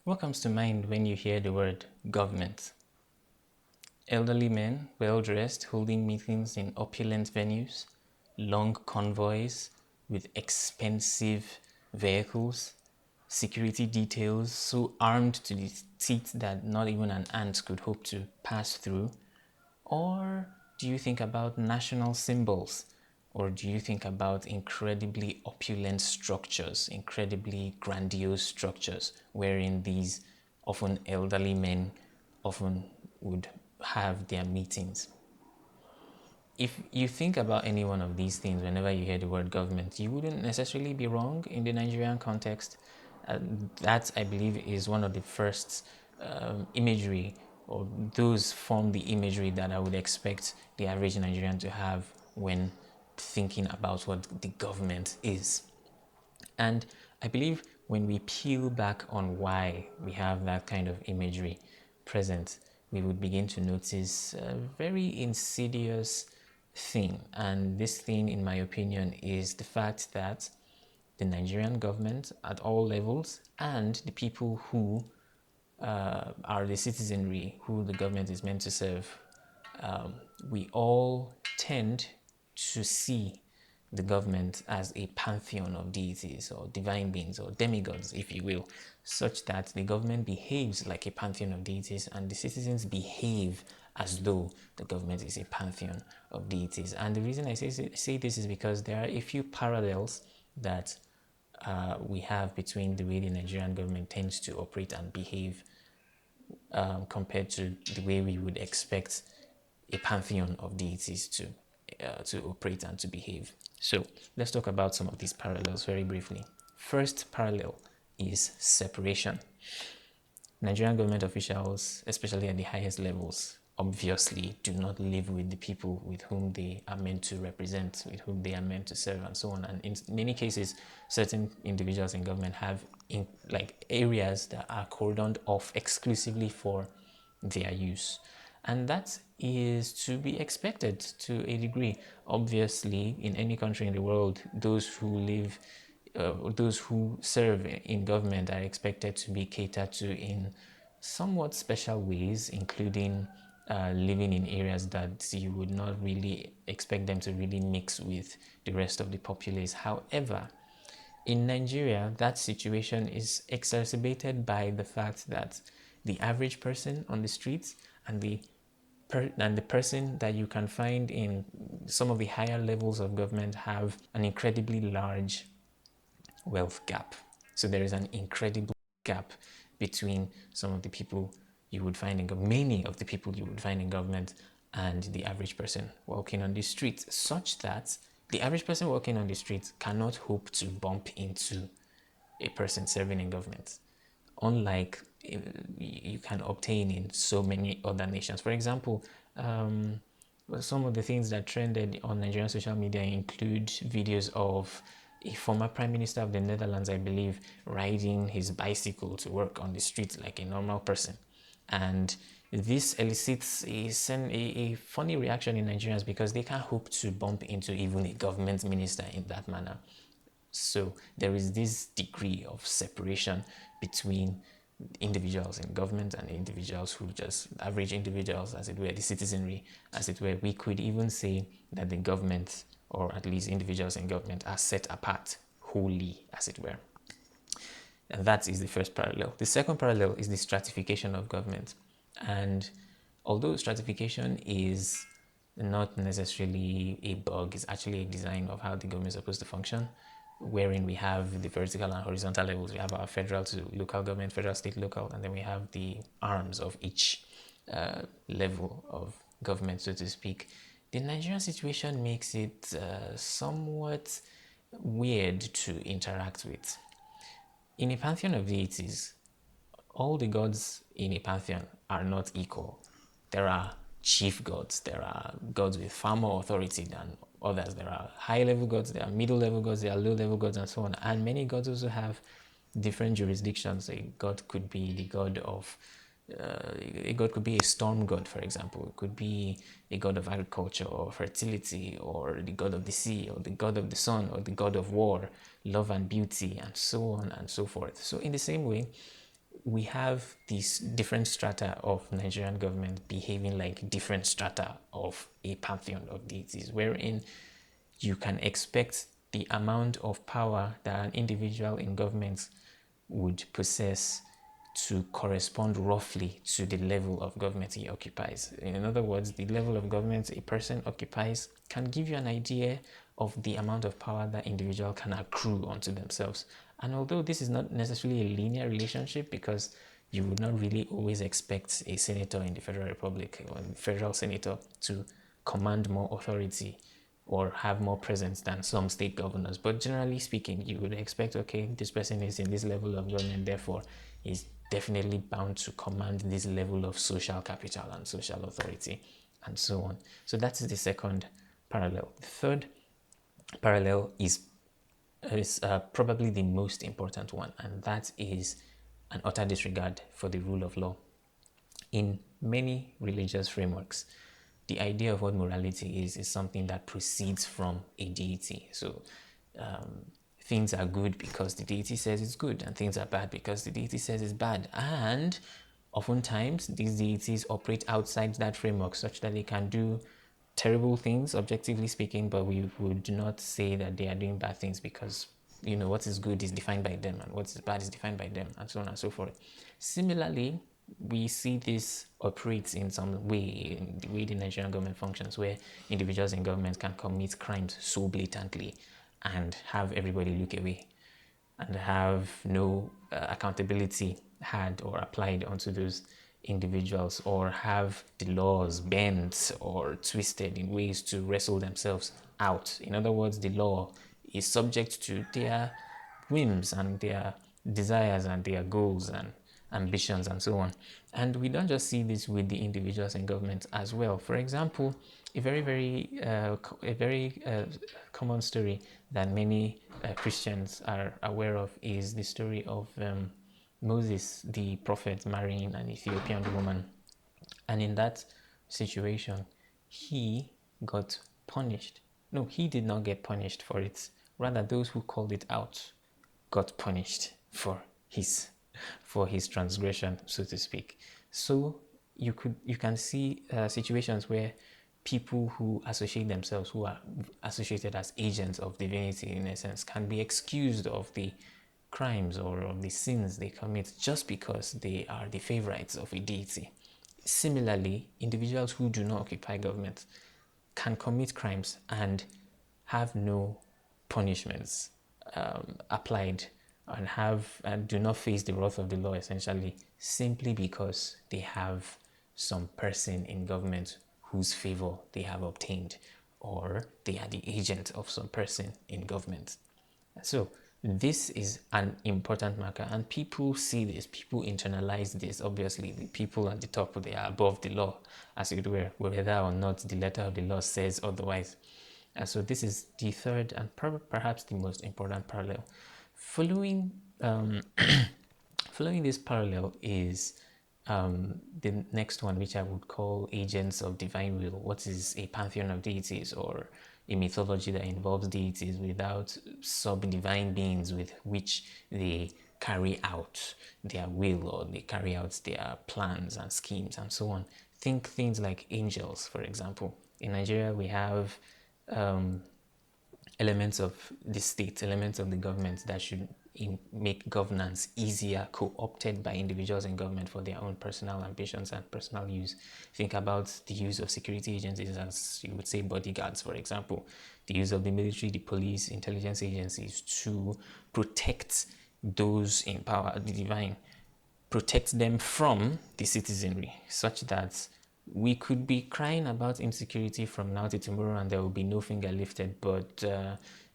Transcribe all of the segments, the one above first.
What comes to mind when you hear the word government? Elderly men, well dressed, holding meetings in opulent venues, long convoys with expensive vehicles, security details so armed to the teeth that not even an ant could hope to pass through? Or do you think about national symbols? Or do you think about incredibly opulent structures, incredibly grandiose structures, wherein these often elderly men often would have their meetings? If you think about any one of these things whenever you hear the word government, you wouldn't necessarily be wrong in the Nigerian context. That, I believe, is one of the first imagery, or those form the imagery that I would expect the average Nigerian to have when thinking about what the government is. And I believe when we peel back on why we have that kind of imagery present, we would begin to notice a very insidious thing. And this thing, in my opinion, is the fact that the Nigerian government at all levels and the people who are the citizenry who the government is meant to serve, we all tend to see the government as a pantheon of deities or divine beings or demigods, if you will, such that the government behaves like a pantheon of deities and the citizens behave as though the government is a pantheon of deities. And the reason I say this is because there are a few parallels that we have between the way the Nigerian government tends to operate and behave compared to the way we would expect a pantheon of deities to operate and to behave. So let's talk about some of these parallels very briefly. First parallel is separation. Nigerian government officials, especially at the highest levels, obviously do not live with the people with whom they are meant to represent, with whom they are meant to serve, and so on. And in many cases, certain individuals in government have like areas that are cordoned off exclusively for their use. And that is to be expected to a degree. Obviously, in any country in the world, those who serve in government are expected to be catered to in somewhat special ways, including living in areas that you would not really expect them to really mix with the rest of the populace. However, in Nigeria, that situation is exacerbated by the fact that the average person on the streets and the person that you can find in some of the higher levels of government have an incredibly large wealth gap. So there is an incredible gap between some of the people you would find in many of the people you would find in government and the average person walking on the street, such that the average person walking on the street cannot hope to bump into a person serving in government, unlike you can obtain in so many other nations. For example, some of the things that trended on Nigerian social media include videos of a former prime minister of the Netherlands, I believe, riding his bicycle to work on the street like a normal person. And this elicits a funny reaction in Nigerians because they can't hope to bump into even a government minister in that manner. So there is this degree of separation between individuals in government and individuals who just average individuals, as it were, the citizenry, as it were. We could even say that the government, or at least individuals in government, are set apart wholly, as it were. And that is the first parallel. The second parallel is the stratification of government. And although stratification is not necessarily a bug, it's actually a design of how the government is supposed to function, wherein we have the vertical and horizontal levels. We have our federal to local government, federal, state, local, and then we have the arms of each level of government, so to speak. The Nigerian situation makes it somewhat weird to interact with. In a pantheon of deities, all the gods in a pantheon are not equal. There are chief gods, there are gods with far more authority than others. There are high level gods, there are middle level gods, there are low level gods, and so on. And many gods also have different jurisdictions. A god could be the god of a god could be a storm god, for example. It could be a god of agriculture or fertility, or the god of the sea, or the god of the sun, or the god of war, love and beauty, and so on and so forth. So in the same way, we have these different strata of Nigerian government behaving like different strata of a pantheon of deities, wherein you can expect the amount of power that an individual in government would possess to correspond roughly to the level of government he occupies. In other words, the level of government a person occupies can give you an idea of the amount of power that individual can accrue onto themselves. And although this is not necessarily a linear relationship, because you would not really always expect a senator in the Federal Republic or a federal senator to command more authority or have more presence than some state governors. But generally speaking, you would expect, okay, this person is in this level of government, therefore is definitely bound to command this level of social capital and social authority, and so on. So that's the second parallel. The third parallel is probably the most important one, and that is an utter disregard for the rule of law. In many religious frameworks, the idea of what morality is something that proceeds from a deity. So things are good because the deity says it's good, and things are bad because the deity says it's bad. And oftentimes, these deities operate outside that framework such that they can do terrible things, objectively speaking, but we would not say that they are doing bad things because, what is good is defined by them and what is bad is defined by them, and so on and so forth. Similarly, we see this operates in some way, in the way the Nigerian government functions, where individuals in government can commit crimes so blatantly and have everybody look away and have no accountability had or applied onto those individuals, or have the laws bent or twisted in ways to wrestle themselves out. In other words, the law is subject to their whims and their desires and their goals and ambitions and so on. And we don't just see this with the individuals in government as well. For example, a very common story that many Christians are aware of is the story of Moses, the prophet, marrying an Ethiopian woman. And in that situation, he got punished. No, he did not get punished for it. Rather, those who called it out got punished for his transgression, so to speak. So you can see situations where people who associate themselves, who are associated as agents of divinity in essence, can be excused of the crimes or of the sins they commit just because they are the favorites of a deity. Similarly, individuals who do not occupy government can commit crimes and have no punishments applied, and do not face the wrath of the law, essentially, simply because they have some person in government whose favor they have obtained, or they are the agent of some person in government. So this is an important marker, and people see this, people internalize this. Obviously, the people at the top, they are above the law, as it were, whether or not the letter of the law says otherwise. And so this is the third and perhaps the most important parallel. Following following this parallel is the next one, which I would call agents of divine will. What is a pantheon of deities, or a mythology that involves deities without sub-divine beings with which they carry out their will, or they carry out their plans and schemes and so on. Think things like angels, for example. In Nigeria, we have elements of the state, elements of the government that should make governance easier, co-opted by individuals in government for their own personal ambitions and personal use. Think about the use of security agencies as, you would say, bodyguards, for example. The use of the military, the police, intelligence agencies to protect those in power, the divine, protect them from the citizenry, such that we could be crying about insecurity from now to tomorrow and there will be no finger lifted, but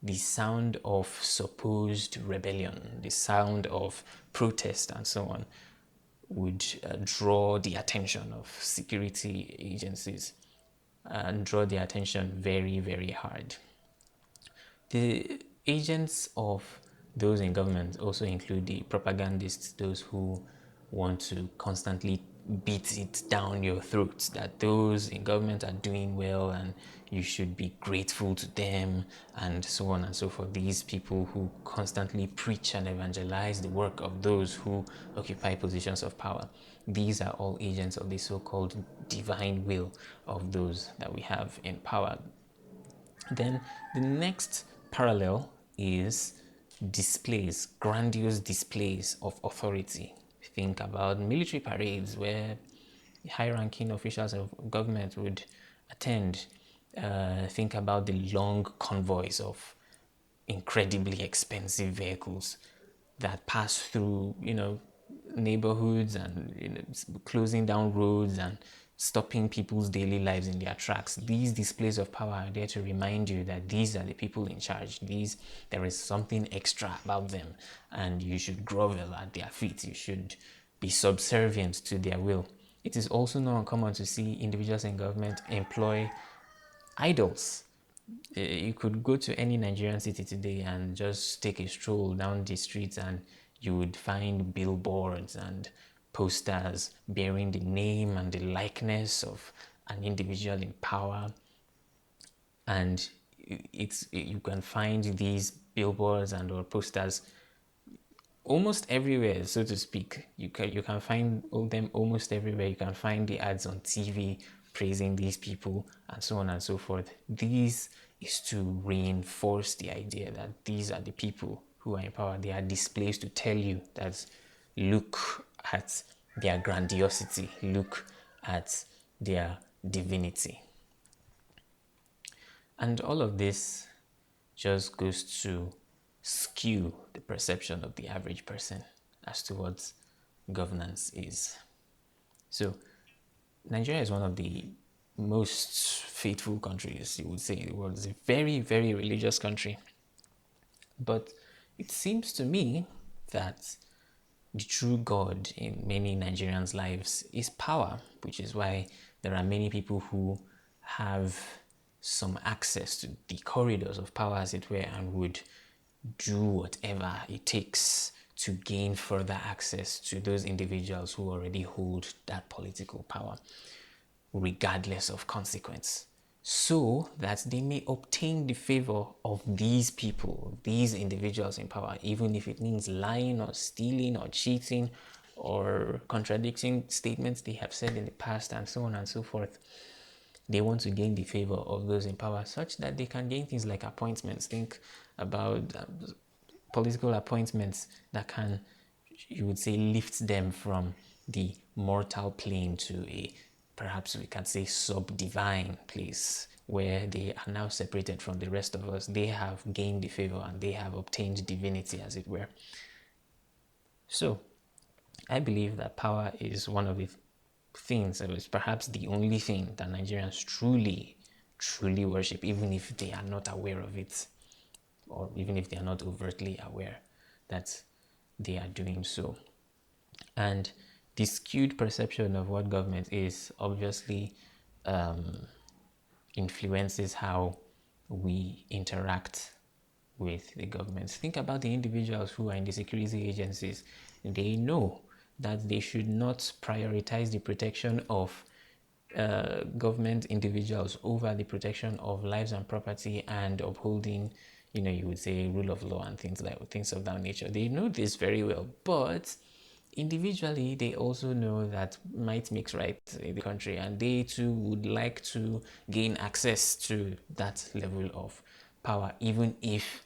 the sound of supposed rebellion, the sound of protest and so on would draw the attention of security agencies and draw their attention very, very hard. The agents of those in government also include the propagandists, those who want to constantly beat it down your throat that those in government are doing well and you should be grateful to them and so on and so forth. These people who constantly preach and evangelize the work of those who occupy positions of power, these are all agents of the so-called divine will of those that we have in power. Then the next parallel is displays, grandiose displays of authority. Think about military parades where high-ranking officials of government would attend. Think about the long convoys of incredibly expensive vehicles that pass through, neighborhoods and closing down roads and stopping people's daily lives in their tracks. These displays of power are there to remind you that these are the people in charge. There is something extra about them, and you should grovel at their feet. You should be subservient to their will. It is also not uncommon to see individuals in government employ idols. You could go to any Nigerian city today and just take a stroll down the streets, and you would find billboards and posters bearing the name and the likeness of an individual in power. And you can find these billboards and or posters almost everywhere, so to speak. You can find them almost everywhere. You can find the ads on TV praising these people and so on and so forth. These is to reinforce the idea that these are the people who are in power. They are displays to tell you that look at their grandiosity, look at their divinity. And all of this just goes to skew the perception of the average person as to what governance is. So Nigeria is one of the most faithful countries, you would say, in the world. It's a very, very religious country. But it seems to me that the true God in many Nigerians' lives is power, which is why there are many people who have some access to the corridors of power, as it were, and would do whatever it takes to gain further access to those individuals who already hold that political power, regardless of consequence, so that they may obtain the favor of these people, these individuals in power, even if it means lying or stealing or cheating or contradicting statements they have said in the past and so on and so forth. They want to gain the favor of those in power such that they can gain things like appointments. Think about political appointments that can, you would say, lift them from the mortal plane to a, perhaps we can say, sub-divine place where they are now separated from the rest of us. They have gained the favor and they have obtained divinity, as it were. So I believe that power is one of the things, it was perhaps the only thing that Nigerians truly, truly worship, even if they are not aware of it, or even if they are not overtly aware that they are doing so. And the skewed perception of what government is obviously influences how we interact with the government. Think about the individuals who are in the security agencies. They know that they should not prioritize the protection of government individuals over the protection of lives and property and upholding, you would say, rule of law and things of that nature. They know this very well, but individually they also know that might makes right in the country, and they too would like to gain access to that level of power, even if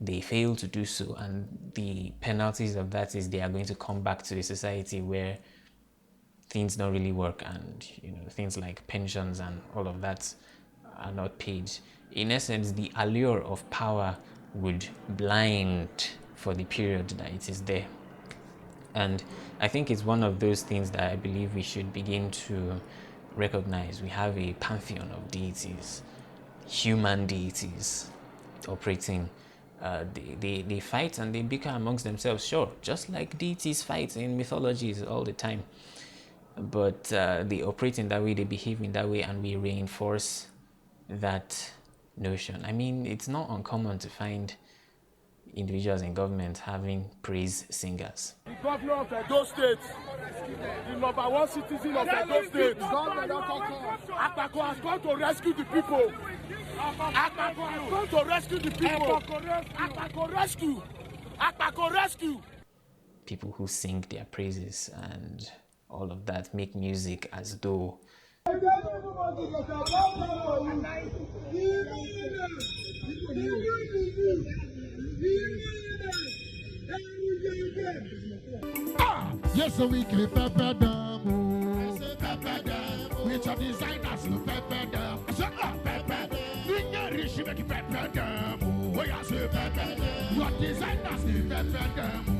they fail to do so. And the penalties of that is they are going to come back to a society where things don't really work, and things like pensions and all of that are not paid. In essence, the allure of power would blind for the period that it is there. And I think it's one of those things that I believe we should begin to recognize. We have a pantheon of deities, human deities operating. They fight and they bicker amongst themselves, sure, just like deities fight in mythologies all the time. But they operate in that way, they behave in that way, and we reinforce that notion. I mean, it's not uncommon to find individuals in government having praise singers. The governor of Edo State, the number one citizen of Edo State, Akpako has come to rescue the people. Akpako has come to rescue the people. Akpako rescue. Akpako rescue. People who sing their praises and all of that, make music as though yes, so we can pepper them, which are designers to pepper them. So pepper, we make pepper them. We are so pepper, what designers to pepper them.